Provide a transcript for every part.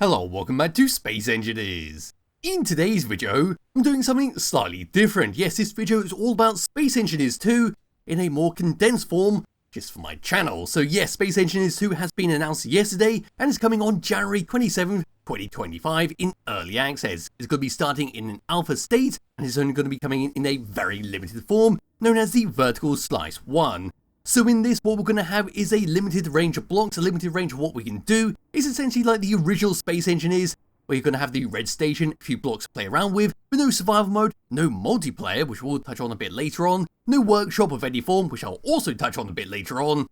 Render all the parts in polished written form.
Hello, welcome back to Space Engineers. In today's video, I'm doing something slightly different. Yes, this video is all about Space Engineers 2 in a more condensed form, just for my channel. So yes, Space Engineers 2 has been announced yesterday and is coming on January 27th, 2025 in early access. It's going to be starting in an alpha state and it's only going to be coming in a very limited form known as the Vertical Slice 1. So in this, what we're going to have is a limited range of blocks, a limited range of what we can do. It's essentially like the original Space Engineers, where you're going to have the red station, a few blocks to play around with, but no survival mode, no multiplayer, which we'll touch on a bit later on, no workshop of any form, which I'll also touch on a bit later on,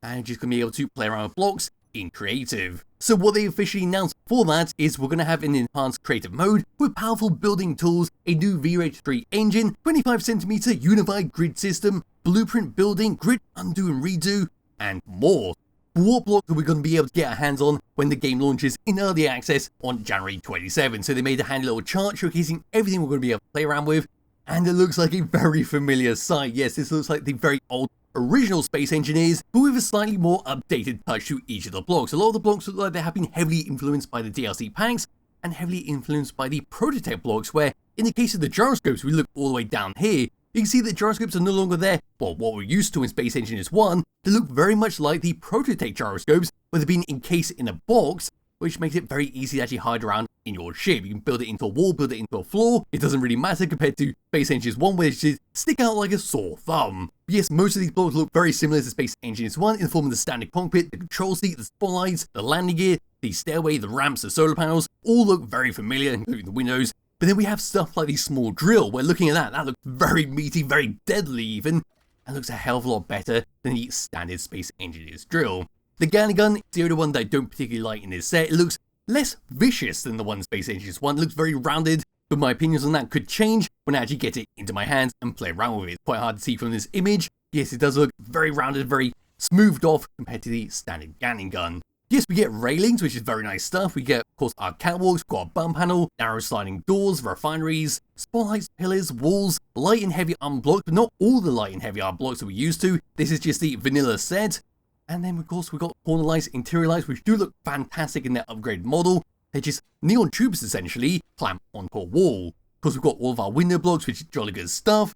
and just going to be able to play around with blocks in creative. So what they officially announced for that is we're going to have an enhanced creative mode with powerful building tools, a new VRH3 engine, 25cm unified grid system, blueprint building, grid undo and redo, and more. What blocks are we going to be able to get our hands on when the game launches in early access on January 27? So they made a handy little chart showcasing everything we're going to be able to play around with, and it looks like a very familiar sight. Yes, this looks like the very old original Space Engineers, but with a slightly more updated touch to each of the blocks. A lot of the blocks look like they have been heavily influenced by the DLC packs and heavily influenced by the prototype blocks, where in the case of the gyroscopes, we look all the way down here, you can see that gyroscopes are no longer there. Well, what we're used to in Space Engineers 1, they look very much like the prototype gyroscopes, where they've been encased in a box, which makes it very easy to actually hide around in your ship. You can build it into a wall, build it into a floor. It doesn't really matter compared to Space Engineers 1, where they just stick out like a sore thumb. But yes, most of these blocks look very similar to Space Engineers 1 in the form of the standard cockpit, the control seat, the spotlights, the landing gear, the stairway, the ramps, the solar panels, all look very familiar, including the windows. But then we have stuff like the small drill, where looking at that looks very meaty, very deadly even, and looks a hell of a lot better than the standard Space Engineers drill. The Galleon gun is the only one that I don't particularly like in this set. It looks less vicious than the one Space Engineers 1, it looks very rounded, but my opinions on that could change when I actually get it into my hands and play around with it. It's quite hard to see from this image. Yes, it does look very rounded, very smoothed off compared to the standard Galleon gun. Yes, we get railings, which is very nice stuff. We get, of course, our catwalks, we've got a bump panel, narrow sliding doors, refineries, spotlights, pillars, walls, light and heavy arm blocks, but not all the light and heavy arm blocks that we're used to. This is just the vanilla set. And then, of course, we've got corner lights, interior lights, which do look fantastic in their upgraded model. They're just neon tubes, essentially, clamped onto a wall. Of course, we've got all of our window blocks, which is jolly good stuff.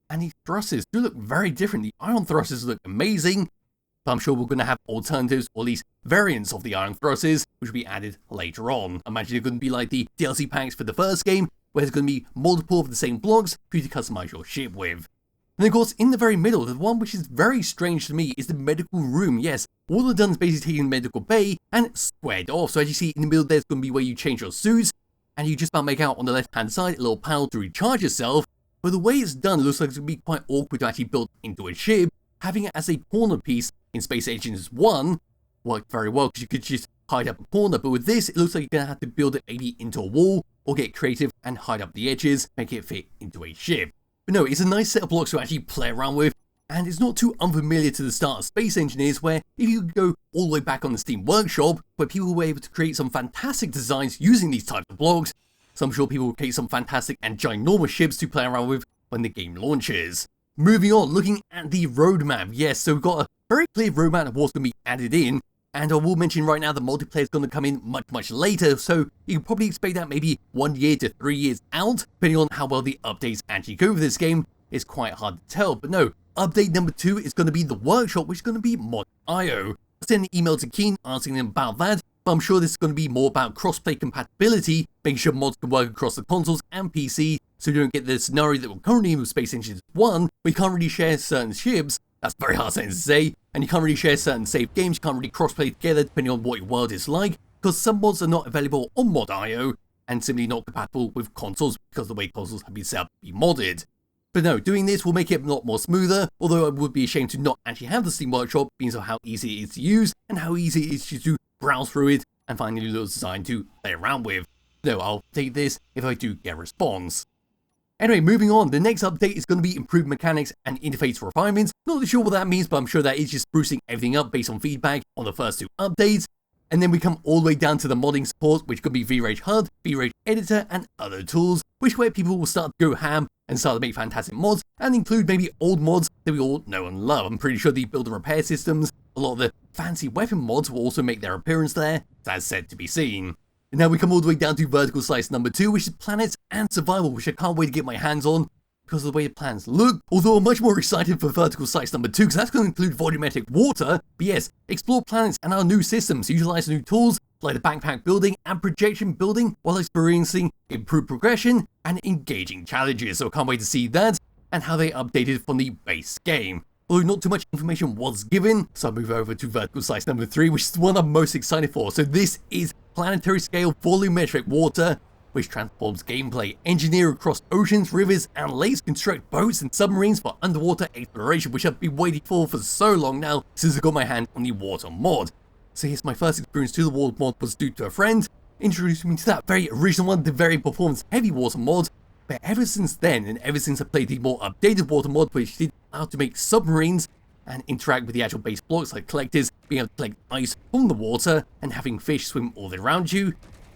And these thrusters do look very different. The iron thrusters look amazing. But I'm sure we're going to have alternatives, or at least variants of the iron thrusters, which will be added later on. I imagine they're going to be like the DLC packs for the first game, where there's going to be multiple of the same blocks for you to customize your ship with. And of course, in the very middle, the one which is very strange to me is the medical room. Yes, all they've done is basically taken the medical bay and squared off. So as you see in the middle, there's going to be where you change your suits, and you just about make out on the left-hand side a little panel to recharge yourself. But the way it's done looks like it's going to be quite awkward to actually build into a ship. Having it as a corner piece in Space Engineers 1 worked very well because you could just hide up a corner, but with this, it looks like you're going to have to build it maybe into a wall or get creative and hide up the edges, make it fit into a ship. But no, it's a nice set of blocks to actually play around with, and it's not too unfamiliar to the start of Space Engineers, where if you could go all the way back on the Steam Workshop, where people were able to create some fantastic designs using these types of blocks, so I'm sure people will create some fantastic and ginormous ships to play around with when the game launches. Moving on, looking at the roadmap. Yes, so we've got a very clear roadmap of what's going to be added in, and I will mention right now the multiplayer is going to come in much later, so you can probably expect that maybe 1 year to 3 years out, depending on how well the updates actually go with this game. It's quite hard to tell, but no, update number 2 is going to be the workshop, which is going to be mod.io. I sent an email to Keen asking them about that, but I'm sure this is going to be more about crossplay compatibility, making sure mods can work across the consoles and PC, so you don't get the scenario that we're currently in with Space Engineers 1, where you can't really share certain ships. That's a very hard sentence to say, and you can't really share certain saved games, you can't really crossplay together depending on what your world is like, because some mods are not available on mod.io, and simply not compatible with consoles because of the way consoles have been set up to be modded. But no, doing this will make it a lot more smoother, although I would be ashamed to not actually have the Steam Workshop, because of how easy it is to use, and how easy it is to browse through it, and find a little design to play around with. No, I'll take this if I do get a response. Anyway, moving on, the next update is going to be improved mechanics and interface refinements. Not sure what that means, but I'm sure that is just sprucing everything up based on feedback on the first 2 updates. And then we come all the way down to the modding support, which could be VRH HUD, VRH Editor, and other tools, which where people will start to go ham and start to make fantastic mods, and include maybe old mods that we all know and love. I'm pretty sure the build and repair systems, a lot of the fancy weapon mods will also make their appearance there, that's said to be seen. And now we come all the way down to vertical slice number 2, which is planets and survival, which I can't wait to get my hands on because of the way the plans look. Although I'm much more excited for vertical slice number 2 because that's going to include volumetric water. But yes, explore planets and our new systems, utilize new tools like the backpack building and projection building while experiencing improved progression and engaging challenges. So I can't wait to see that and how they updated from the base game. Although not too much information was given, so I'll move over to vertical slice number 3, which is the one I'm most excited for. So this is planetary scale volumetric water, which transforms gameplay. Engineer across oceans, rivers, and lakes, construct boats and submarines for underwater exploration, which I've been waiting for so long now since I got my hand on the water mod. So here's my first experience to the water mod was due to a friend, introduced me to that very original one, the very performance heavy water mod. But ever since then, and ever since I played the more updated water mod, which did allow to make submarines and interact with the actual base blocks like collectors, being able to collect ice from the water and having fish swim all around you,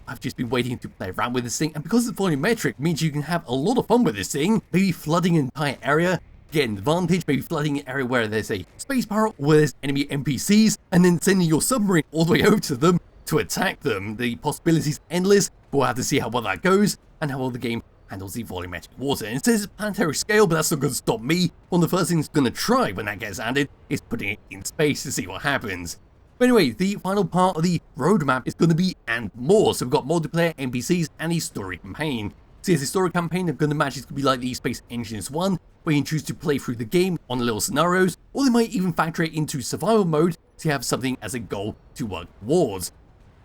I've just been waiting to play around with this thing. And because it's volumetric, means you can have a lot of fun with this thing, maybe flooding an entire area, get an advantage, maybe flooding an area where there's a space pirate or where there's enemy NPCs, and then sending your submarine all the way over to them to attack them. The possibilities endless, but we'll have to see how well that goes and how well the game handles the volumetric water. And it says it's planetary scale, but that's not going to stop me. One of the first things I'm going to try when that gets added is putting it in space to see what happens. But anyway, the final part of the roadmap is going to be and more. So we've got multiplayer, NPCs, and a story campaign. So as a story campaign, I'm going to imagine it's going to be like the Space Engineers 1, where you can choose to play through the game on little scenarios, or they might even factor it into survival mode to have something as a goal to work towards.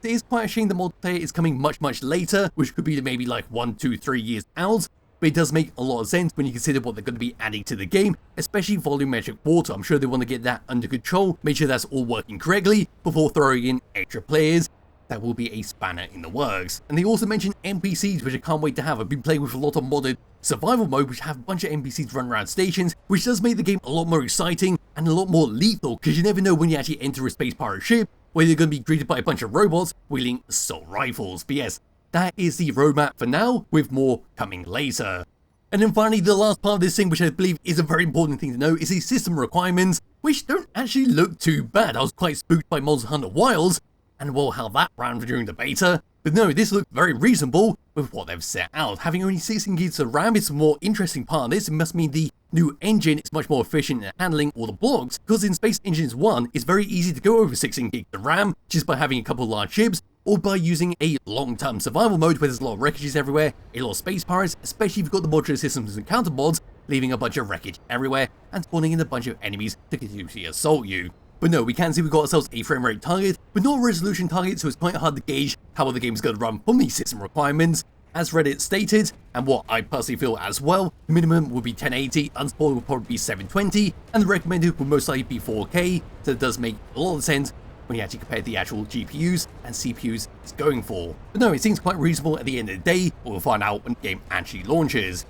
It is quite a shame the multiplayer is coming much later, which could be maybe like 1, 2, 3 years out, but it does make a lot of sense when you consider what they're going to be adding to the game, especially volumetric water. I'm sure they want to get that under control, make sure that's all working correctly before throwing in extra players. That will be a spanner in the works. And they also mentioned NPCs, which I can't wait to have. I've been playing with a lot of modded survival mode, which have a bunch of NPCs run around stations, which does make the game a lot more exciting and a lot more lethal, because you never know when you actually enter a space pirate ship, where you're going to be greeted by a bunch of robots wielding assault rifles. But yes, that is the roadmap for now, with more coming later. And then finally, the last part of this thing, which I believe is a very important thing to know, is the system requirements, which don't actually look too bad. I was quite spooked by Monster Hunter Wilds, and well, how that ran during the beta. But no, this looks very reasonable with what they've set out. Having only 16 gigs of RAM is the more interesting part of this. It must mean the new engine is much more efficient in handling all the blocks, because in Space Engineers 1, it's very easy to go over 16 gigs of RAM just by having a couple of large ships, or by using a long-term survival mode where there's a lot of wreckages everywhere, a lot of space pirates, especially if you've got the modular systems and counter mods, leaving a bunch of wreckage everywhere and spawning in a bunch of enemies to continuously assault you. But no, we can see we've got ourselves a frame rate target, but not a resolution target, so it's quite hard to gauge how well the game is going to run from these system requirements. As Reddit stated, and what I personally feel as well, the minimum would be 1080, unspoiled would probably be 720, and the recommended would most likely be 4K, so it does make a lot of sense when you actually compare the actual GPUs and CPUs it's going for. But no, it seems quite reasonable at the end of the day, but we'll find out when the game actually launches.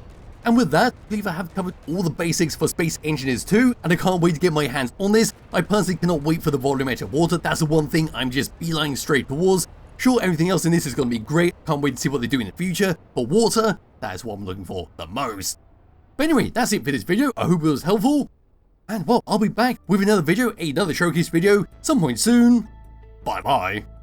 And with that, I believe I have covered all the basics for Space Engineers 2, and I can't wait to get my hands on this. I personally cannot wait for the volumetric water. That's the one thing I'm just beelining straight towards. Sure, everything else in this is going to be great. Can't wait to see what they do in the future. But water, that is what I'm looking for the most. But anyway, that's it for this video. I hope it was helpful. And well, I'll be back with another video, another showcase video, some point soon. Bye bye.